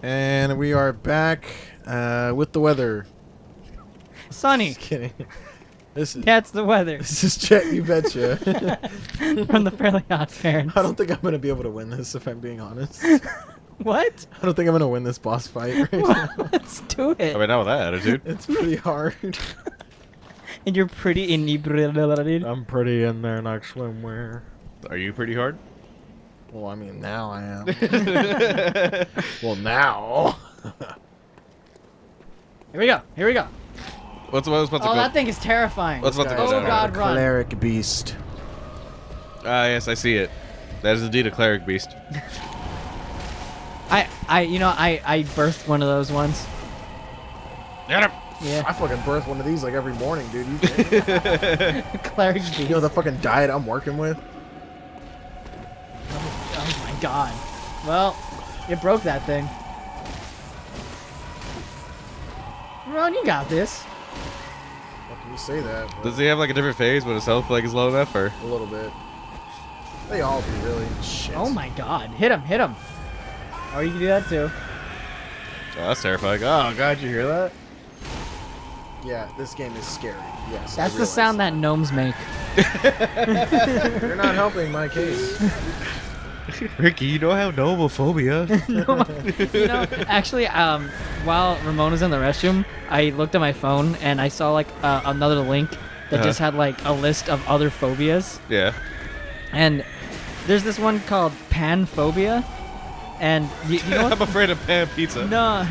And we are back with the weather. Sunny. Just kidding. That's the weather. This is Chet, you betcha. From the Fairly Odd Parents. I don't think I'm going to be able to win this, if I'm being honest. What? I don't think I'm going to win this boss fight right now. Let's do it. I mean, not with that attitude. It's pretty hard. And you're pretty inebriated. I'm pretty in there like swimwear. Are you pretty hard? Well, I mean, now I am. Well, now. Here we go. Here we go. What's to go? That thing is terrifying. What's about to go Oh down? God, run. Cleric beast. Ah, yes, I see it. That is indeed a cleric beast. I birthed one of those ones. Get him! Yeah. I fucking birth one of these like every morning, dude. You kidding? Cleric beast. You know the fucking diet I'm working with? Oh my God. Well, it broke that thing. Ron, you got this. How can you say that? But Does he have like a different phase, but his health like is low enough, or? a little bit. They all do, really. Shit. Oh my God. Hit him. Hit him. Oh, you can do that too. Oh, that's terrifying. Oh God, you hear that? Yeah, this game is scary. Yes. That's the sound that gnomes make. You're not helping my case. Ricky, you know how nomophobia? Actually, while Ramon was in the restroom, I looked at my phone and I saw like another link that just had like a list of other phobias. Yeah. And there's this one called panphobia. And you know what? I'm afraid of pan pizza. No.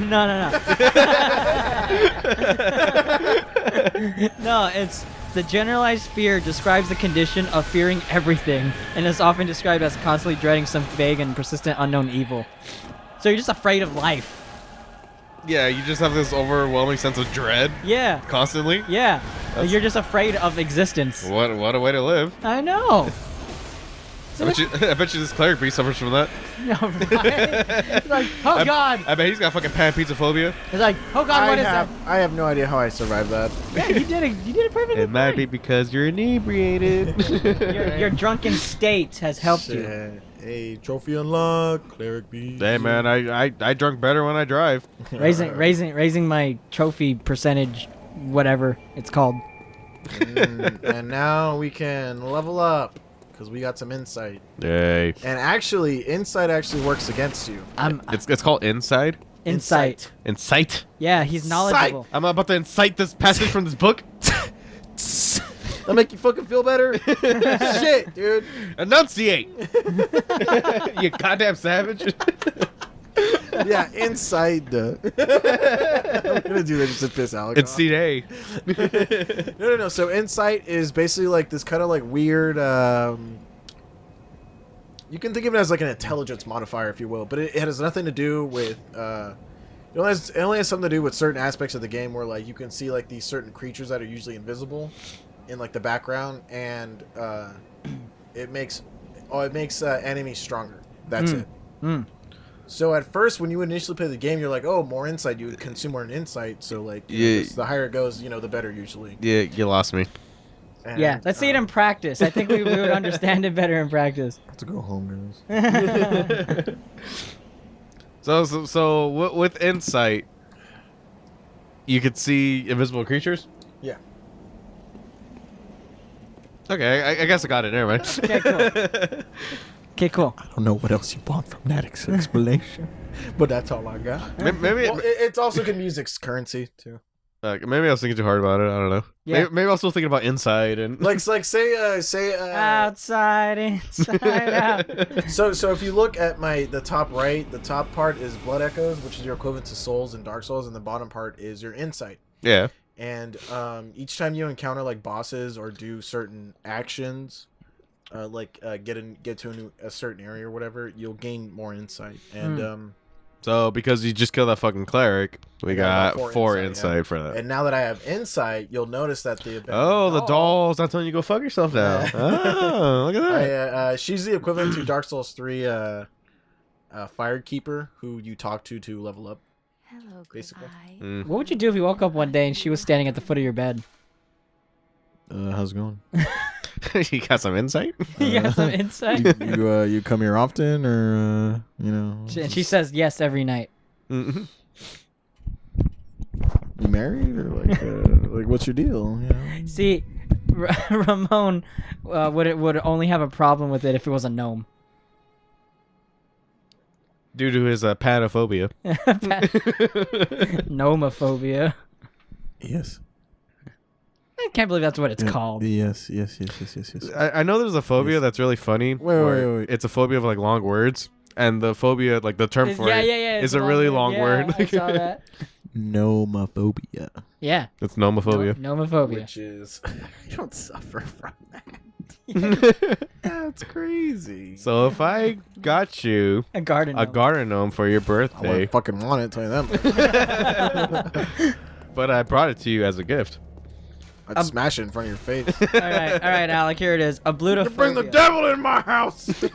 No, it's the generalized fear describes the condition of fearing everything and is often described as constantly dreading some vague and persistent unknown evil. So you're just afraid of life. Yeah, you just have this overwhelming sense of dread. Yeah. Constantly. Yeah. You're just afraid of existence. What a way to live. I know. So I bet you this cleric beast suffers from that. no, right? It's like, oh God. I bet he's got fucking pan pizza phobia. It's like, oh God, what is that? I have no idea how I survived that. Yeah, you did it. You did it perfectly. It might be fine. because you're inebriated. Your drunken state has helped you. Shit. Hey, trophy unlocked, cleric beast. Hey man, I drunk better when I drive. Raising my trophy percentage, whatever it's called. And now we can level up because we got some insight. Yay. And actually, insight actually works against you. It's called inside. Insight. Incite. Yeah, he's knowledgeable. I'm about to incite this passage from this book. That make you fucking feel better? Shit, dude. Enunciate. You goddamn savage. Yeah, insight. I'm gonna do that just to piss Alex It's off. seat A. No. So insight is basically like this kind of like weird. You can think of it as like an intelligence modifier, if you will, but it has nothing to do with. It only has something to do with certain aspects of the game where like you can see like these certain creatures that are usually invisible in like the background, and it makes enemies stronger. That's it. So at first, when you initially play the game, you're like, oh, more insight. You would consume more insight. So like, the higher it goes, the better usually. Yeah, you lost me. And, Yeah, let's see it in practice. I think we would understand it better in practice. have to go home, guys. So with insight, you could see invisible creatures. Yeah. Okay, I guess I got it. Never mind. Okay, cool. Okay, cool. I don't know what else you want from that explanation, but that's all I got. Maybe Well, it also can be used as currency too. maybe I was thinking too hard about it. I don't know. Yeah. Maybe I was still thinking about inside and Like say Outside, inside out. so if you look at the top right, the top part is blood echoes, which is your equivalent to souls in Dark Souls, and the bottom part is your insight. yeah. And each time you encounter like bosses or do certain actions, get to a certain area or whatever, you'll gain more insight. And So because you just killed that fucking cleric, we got about 4 insight, insight for that. and now that I have insight, you'll notice that the The doll's not telling you go fuck yourself now. Oh, look at that. she's the equivalent to Dark Souls 3 Firekeeper, who you talk to level up. Hello, Basically. goodbye. What would you do if you woke up one day and she was standing at the foot of your bed? How's it going? You got some insight? You got some insight? you come here often, or And she says yes every night. Mhm. You married or like what's your deal? You know? See, Ramon would only have a problem with it if it was a gnome. Due to his panophobia. Gnomophobia. Yes. I can't believe that's what it's called. Yes. I know there's a phobia that's really funny. Wait. It's a phobia of like long words, and the phobia, like the term for it, is it's a really long word. word. I saw that. Nomophobia. Yeah. It's nomophobia. Gnomophobia. Which is you don't suffer from that. That's crazy. So if I got you A garden. a gnome. garden gnome for your I birthday, wouldn't fucking want it, tell you that. but I brought it to you as a gift. I'd smash it in front of your face. all right, Alec. Here it is. A blutophobia. Bring the devil in my house. Here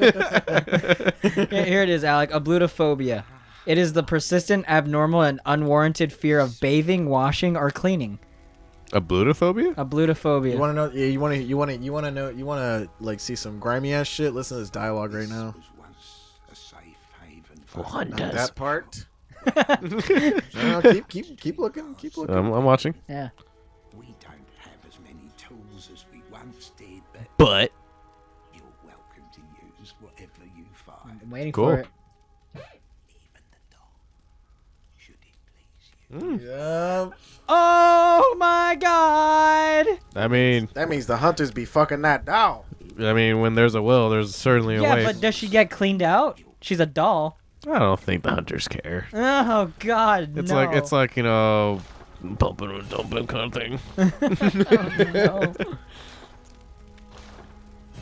it is, Alec. A blutophobia. It is the persistent, abnormal, and unwarranted fear of bathing, washing, or cleaning. A blutophobia? A blutophobia. You want to know? Yeah, you want to know? You want to like see some grimy ass shit? Listen to this dialogue right now. Not that part. No, keep looking. Keep looking. I'm watching. Yeah. We don't have as many tools as we once did, But you're welcome to use whatever you find. I'm waiting Cool. for it. Even the dog, should it please you. Yeah. Oh my God! I mean, That means the hunters be fucking that down. when there's a will, there's certainly a Yeah, way. but does she get cleaned out? She's a doll. I don't think the hunters care. Oh God, It's no. like bumping and dumping kind of thing. Oh, no.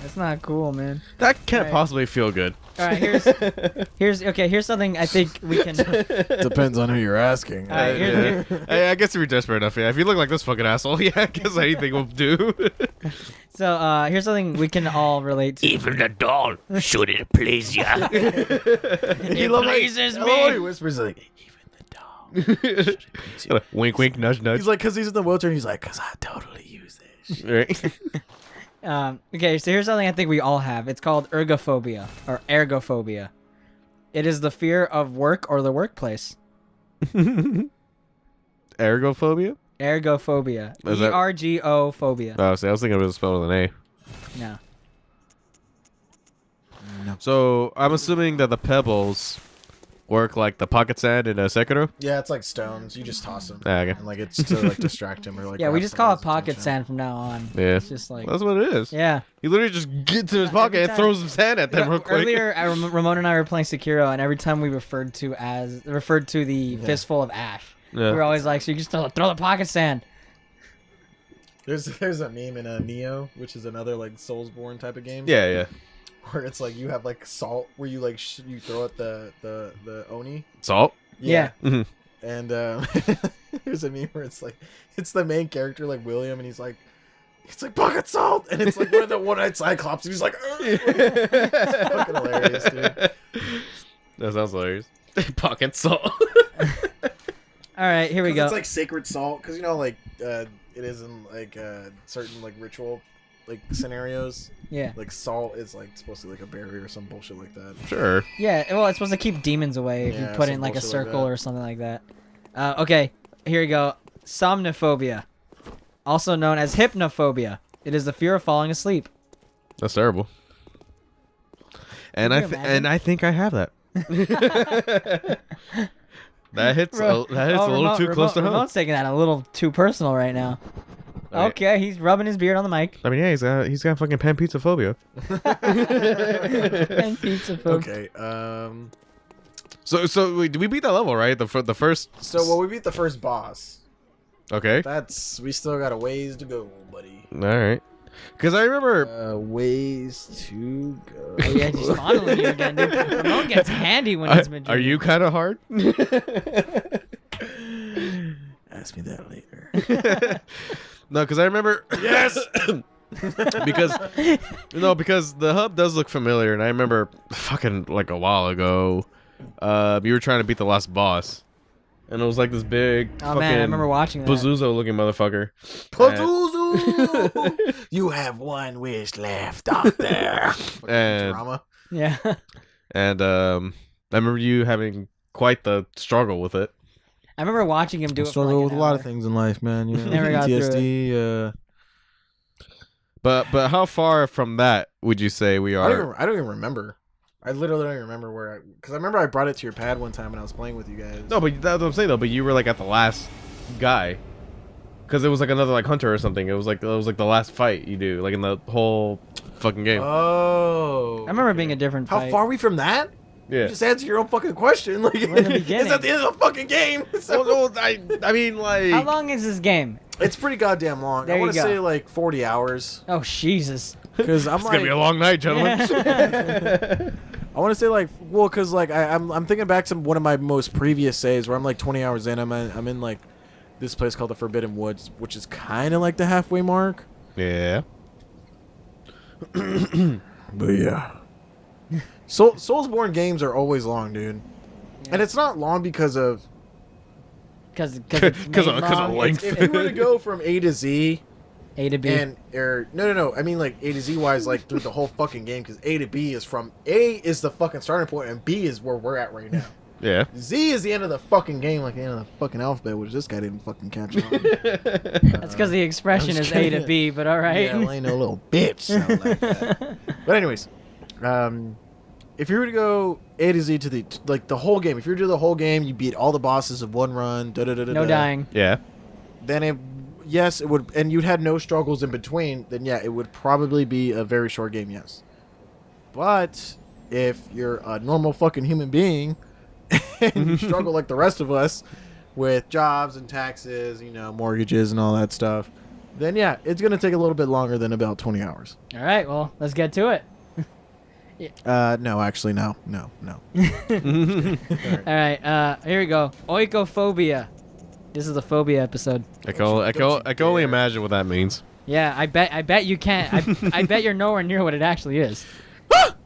That's not cool, man. That can't Right. possibly feel good. All right, here's something I think we can. Depends on who you're asking. All right, here's, I guess if you're desperate enough, yeah. If you look like this fucking asshole, yeah, I guess anything will do. so here's something we can all relate to. Even the doll, should it please you. It pleases Oh, he me. whispers like, even the dog. Wink, wink, nudge, nudge. He's like, cause he's in the wheelchair. And he's like, cause I totally use this. Right? Okay, so here's something I think we all have. It's called ergophobia or ergophobia. It is the fear of work or the workplace. Ergophobia? Ergophobia. Is that- ERGO phobia. Oh, see, I was thinking it was spelled with an No. A. So I'm assuming that the pebbles work like the pocket sand in Sekiro. Yeah, it's like stones. You just toss them. Ah, okay. And like it's to like distract him or like. Yeah, we grab just call it somebody's pocket attention. sand from now on. Yeah. It's just like That's what it is. yeah. He literally just gets in his Every pocket and time- throws some sand at them real quick. Earlier, Ramon and I were playing Sekiro, and every time we referred to the fistful of ash, Yeah. we were always like, "So you just throw the pocket sand." There's a meme in Neo, which is another like Soulsborne type of game. Yeah, yeah. Where it's like you have like salt, where you like you throw at the oni. Salt? Yeah. Mhm. And there's a meme where it's like it's the main character like William, and he's like pocket salt, and it's like one of the one-eyed Cyclops, and he's like, it's fucking hilarious, dude. That sounds hilarious. Pocket salt. All right, here we go. It's like sacred salt, because you know like it is in like certain like ritual like scenarios. Yeah. Like salt is like supposed to be like a barrier or some bullshit like that. Sure. Yeah, well, it's supposed to keep demons away if you Yeah, put some in like a bullshit like circle that. or something like that. Okay, here we go. Somnophobia, also known as hypnophobia. It is the fear of falling asleep. That's terrible. And Can you imagine? I think I have that. That hits a little too close to home. Ramon's taking that a little too personal right now. Okay. Okay, he's rubbing his beard on the mic. I mean, yeah, he's got fucking pan pizza phobia. And pizza phobia. Okay. So we beat that level, right? The first. So well, we beat the first boss. Okay. We still got a ways to go, buddy. All right. Because I remember. Ways to go. Oh, yeah, just fondling you again, dude. Ramon gets handy when he's been Are you kind of hard? Ask me that later. No, because I remember. Yes. because the hub does look familiar, and I remember fucking like a while ago, you were trying to beat the last boss, and it was like this big. Oh man, I remember watching that. Pazuzu looking motherfucker. Pazuzu! You have one wish left out there. And- Drama. Yeah. And I remember you having quite the struggle with it. I remember watching him do it. Struggle for like with an a lot hour. of things in life, man. You know, Never got through PTSD. But how far from that would you say we are? I don't even remember. I literally don't even remember where because I remember I brought it to your pad one time when I was playing with you guys. No, but that's what I'm saying though. But you were like at the last guy, because it was like another like hunter or something. It was like the last fight you do, like in the whole fucking game. Oh. I remember being a different How fight. far are we from that? Yeah. Just answer your own fucking question. Like, We're in the it's beginning. at the end of the fucking game. So Well, no, I mean like. How long is this game? it's pretty goddamn long. There I you want to go. say like 40 hours. Oh Jesus! Because I'm It's like, gonna be a long night, gentlemen. I want to say like, well, because like I'm thinking back to one of my most previous saves where I'm like 20 hours in. I'm in like this place called the Forbidden Woods, which is kind of like the halfway mark. Yeah. But yeah. Soulsborne games are always long, dude. And it's not long because of Because of length. if you were to go from A to Z A to B. and no, I mean like A to Z wise like through the whole fucking game because A to B is from A is the fucking starting point and B is where we're at right now. Yeah. Z is the end of the fucking game, like the end of the fucking alphabet, which this guy didn't fucking catch on. That's because the expression I'm is just A to kidding. B, but all right. Yeah, well, ain't no little bitch sound like that. But anyways, if you were to go A to Z to the whole game, if you were to do the whole game, you beat all the bosses of one run. No dying. Yeah. Then it would, and you'd had no struggles in between. Then yeah, it would probably be a very short game. Yes, but if you're a normal fucking human being and you struggle like the rest of us with jobs and taxes, mortgages and all that stuff, then yeah, it's gonna take a little bit longer than about 20 hours. All right. Well, let's get to it. No, actually, no. All right. Here we go. Oikophobia. This is the phobia episode. I can only imagine what that means. Yeah, I bet you can't. I bet you're nowhere near what it actually is.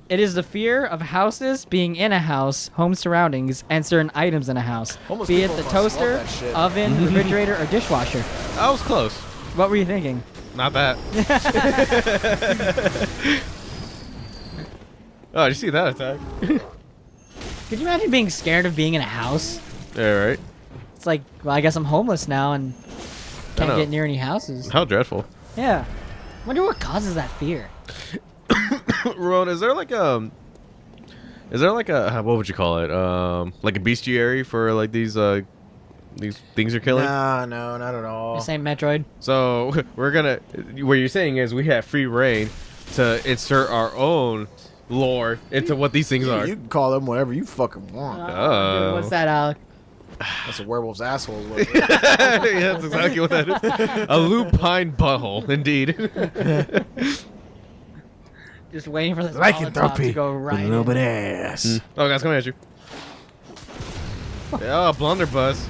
It is the fear of houses, being in a house, home surroundings, and certain items in a house, Almost be it people the must love toaster, that shit. oven, refrigerator, or dishwasher. I was close. What were you thinking? Not that. Oh, did you see that attack? Could you imagine being scared of being in a house? Yeah, right. It's like, well, I guess I'm homeless now and can't know. get near any houses. How dreadful. Yeah. Wonder what causes that fear. Ron, is there like a what would you call it? Like a bestiary for like these things you're killing? Nah, no, not at all. The same Metroid. So we're gonna. What you're saying is we have free reign to insert our own lore into what these things are. You can call them whatever you fucking want. Oh. What's that, Alec? That's a werewolf's asshole. Is what it is. Yeah, that's exactly what that is. A lupine butthole, indeed. Just waiting for the Molotov to go right in. bit ass. Oh, guys, coming at you. Oh, blunderbuss.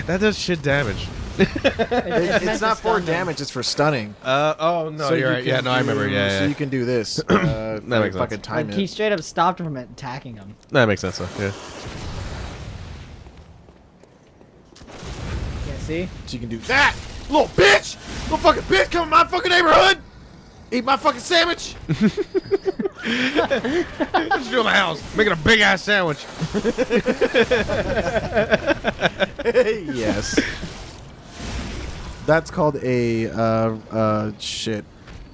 That does shit damage. It's not for damage; it's for stunning. Oh no, So you're you right. Yeah, can no, I remember. do- Yeah, So yeah. you can do this. That makes fucking sense. time Like, he it. straight up stopped him from attacking him. That makes sense. Though. Yeah. Yeah, see? So you can do that, little bitch, little fucking bitch, come in my fucking neighborhood, eat my fucking sandwich. Just do my house, making a big ass sandwich. Yes. That's called a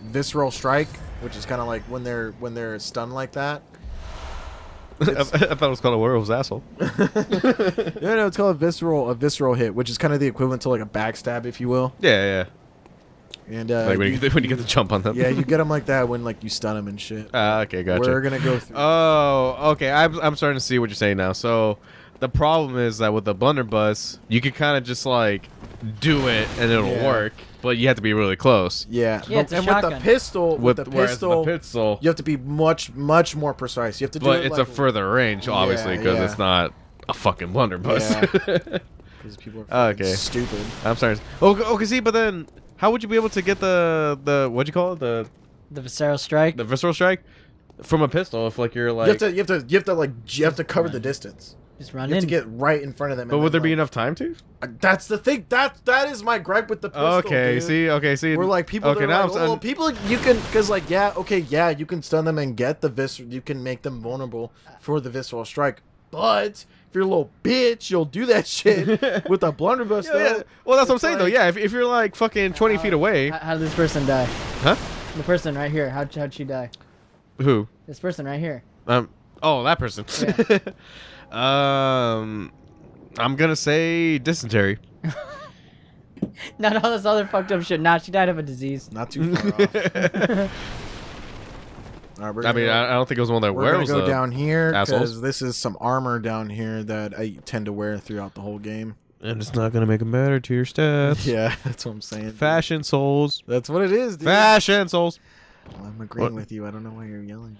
visceral strike, which is kind of like when they're stunned like that. I thought it was called a werewolf's asshole. No, it's called a visceral hit, which is kind of the equivalent to like a backstab, if you will. Yeah, And yeah. Like when you get the jump on them. yeah, you get them like that when like you stun them and shit. Okay, gotcha. We're gonna go through. Oh, okay. I'm starting to see what you're saying now. So the problem is that with the blunderbuss, you can kind of just like do it and it'll Yeah. work, but you have to be really close. Yeah, Yeah, it's a and with the shotgun. pistol, Whereas the pistol, you have to be much more precise. You have to do but it it's like, a further range, obviously, because yeah. it's not a fucking blunderbuss. because people are fucking Okay. stupid. I'm sorry. Okay, see, but then how would you be able to get the what'd you call it, the Visceral strike. visceral strike from a pistol if like you're like? You have to cover the distance. Just run You have in. to get right in front of them. But and would then, there be like- enough time to? That's the thing. That is my gripe with the pistol. Okay, dude. see. We're like people. Okay, Okay, now like, I'm oh, people you can because like you can stun them and get the you can make them vulnerable for the visceral strike, but if you're a little bitch, you'll do that shit with a blunderbuss. Yeah, yeah. though. Well, that's what I'm It's saying though. like- Yeah, if you're like fucking 20 feet away, How did this person die? huh? The person right here. How'd she die? Who? This person right here. Oh, that person. I'm gonna say dysentery. Not all this other fucked up shit. Nah, she died of a disease. Not too far off. All right, we're I gonna mean, go- I don't think it was one that we're gonna wears go down here assholes. because this is some armor down here that I tend to wear throughout the whole game. And it's not gonna make them better to your stats. Yeah, that's what I'm saying. dude. Fashion souls. That's what it is, dude. Fashion souls. Well, I'm agreeing with you. I don't know why you're yelling.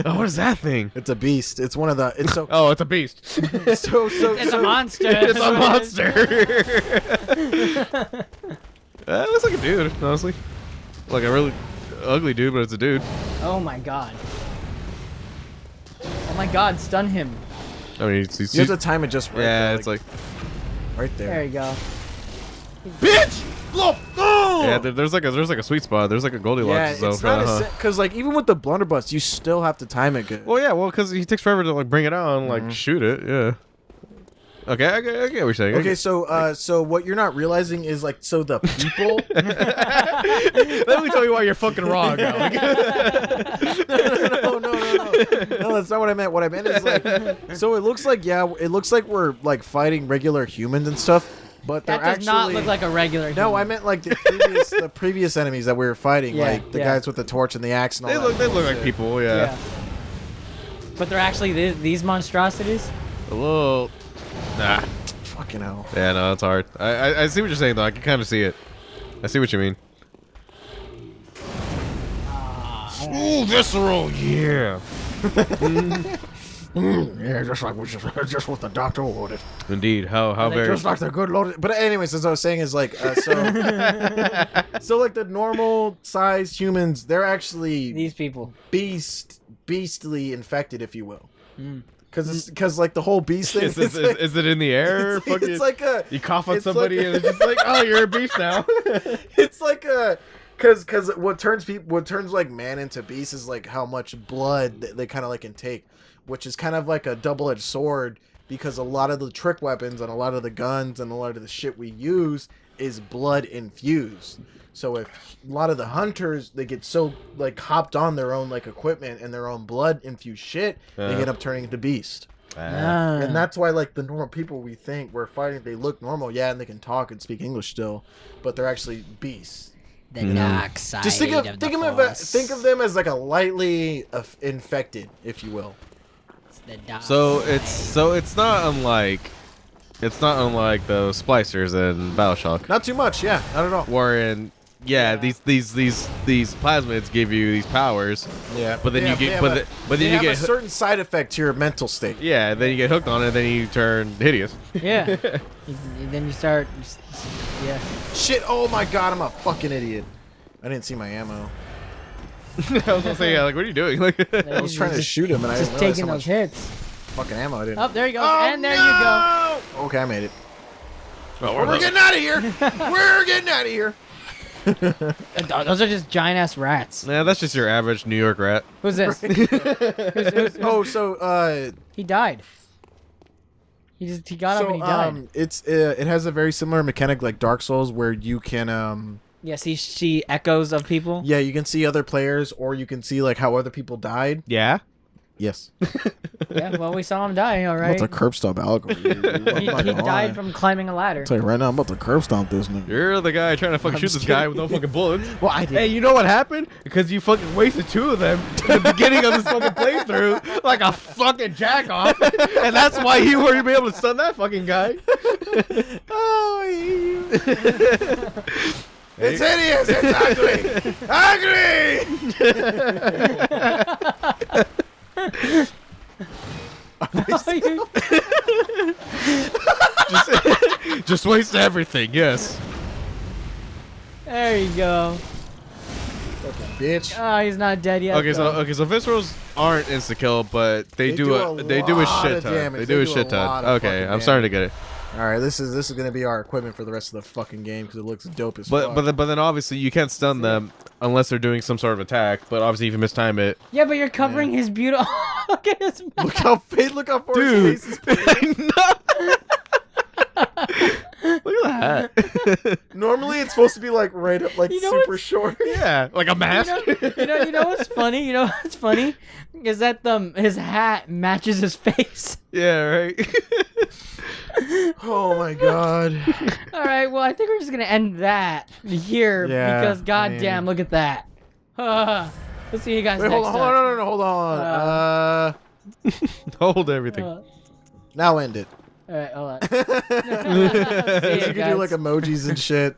Oh, what is that thing? It's a beast. It's one of the. It's so. Oh, it's a beast. It's a monster. It's a monster. It looks like a dude, honestly. Like a really ugly dude, but it's a dude. Oh my god. Oh my god, stun him. I mean, he's You have to time it just right. yeah, though, it's like right there. There you go. Bitch! Blow! No! yeah. There's like a sweet spot. There's like a Goldilocks Yeah, zone it's for not that, huh? because like even with the blunderbuss, you still have to time it good. Well, yeah, because he takes forever to like bring it out and like shoot it. Yeah. Okay, I get what you're saying. Okay, so what you're not realizing is like so the people. Let me tell you why you're fucking wrong, Alec. no, that's not what I meant. What I meant is like, so it looks like it looks like we're like fighting regular humans and stuff, but That they're does actually not look like a regular No, human. I meant like the previous enemies that we were fighting, Yeah, like the yeah. guys with the torch and the axe and all They that. look like bullshit. people. Yeah. Yeah. But they're actually these monstrosities? A little. Nah. Fucking hell. Yeah, no, it's hard. I see what you're saying though. I can kind of see it. I see what you mean. Ooh, visceral, yeah. Yeah, just what the doctor ordered. Indeed. How they very. Just like the good Lord. But anyways, as I was saying, is like so like the normal sized humans, they're actually These people. beastly infected, if you will. Mm. Because like the whole beast thing. Is it in the air? Fucking- it's like a. you cough on it's somebody like- and it's just like, oh, you're a beast now. It's like a. Because what turns like man into beast is like how much blood they kind of like can take, which is kind of like a double-edged sword because a lot of the trick weapons and a lot of the guns and a lot of the shit we use is blood infused. So if a lot of the hunters, they get so like hopped on their own like equipment and their own blood infused shit, they end up turning into beast. Ah. And that's why like the normal people we think we're fighting, they look normal, yeah, and they can talk and speak English still, but they're actually beasts. The dark side Just think of them as like a lightly infected, if you will. So it's not unlike the splicers in BioShock, Not too much, yeah, not at all. wherein these plasmids give you these powers, Yeah, but then you get but then they you have get a certain side effect to your mental state. yeah, then you get hooked on it, then you turn hideous. Yeah. Then you start. Yeah. Shit! Oh my god, I'm a fucking idiot. I didn't see my ammo. I was gonna say, yeah, like, what are you doing? Like, I was trying to shoot him, and I Just didn't realize taking how those much hits. fucking ammo I didn't. Oh, there you go. Oh, And there you go. no! Okay, I made it. oh, We're getting out of here. We're getting out of here. Those are just giant ass rats. Nah, that's just your average New York rat. Who's this? Who's- Oh, so He died. He got up and he died. it has a very similar mechanic like Dark Souls, where you can Yeah, see echoes of people. yeah, you can see other players, or you can see like how other people died. Yeah. Yes. Yeah, well, we saw him die, all I'm right. about to curb stomp Alec. He died from climbing a ladder. Tell you right now, I'm about to curb stomp this nigga. You're the guy trying to fucking I'm shoot just this guy with no fucking bullets. Well, I did. Hey, you know what happened? Because you fucking wasted 2 of them at the beginning of this fucking playthrough like a fucking jack off. And that's why you weren't able to stun that fucking guy. Oh, I hate you. It's hideous. It's ugly. Ugly. Just waste everything, yes. There you go. Bitch. Oh, he's not dead yet. Okay, though. so viscerals aren't insta kill, but they do a lot shit of ton. damage. They do a shit a lot ton. of Okay, fucking I'm starting to get it. All right, this is gonna be our equipment for the rest of the fucking game because it looks dope as But fuck. but then obviously you can't stun them unless they're doing some sort of attack. But obviously if you mistime it, Yeah, but you're covering his beautiful. Look at his mouth. Look how far dude. his face is. Look at that. Normally it's supposed to be like right up, like You know super what's- short. Yeah, like a mask. You know what's funny? You know what's funny is that his hat matches his face. Yeah, right. Oh my god. All right, well I think we're just gonna end that here Yeah, because I goddamn, mean- look at that. Let's see you guys Wait, next hold on, time. no, hold on. Hold everything. Now end it. All right, hold on. You See ya, can do like guys. emojis and shit.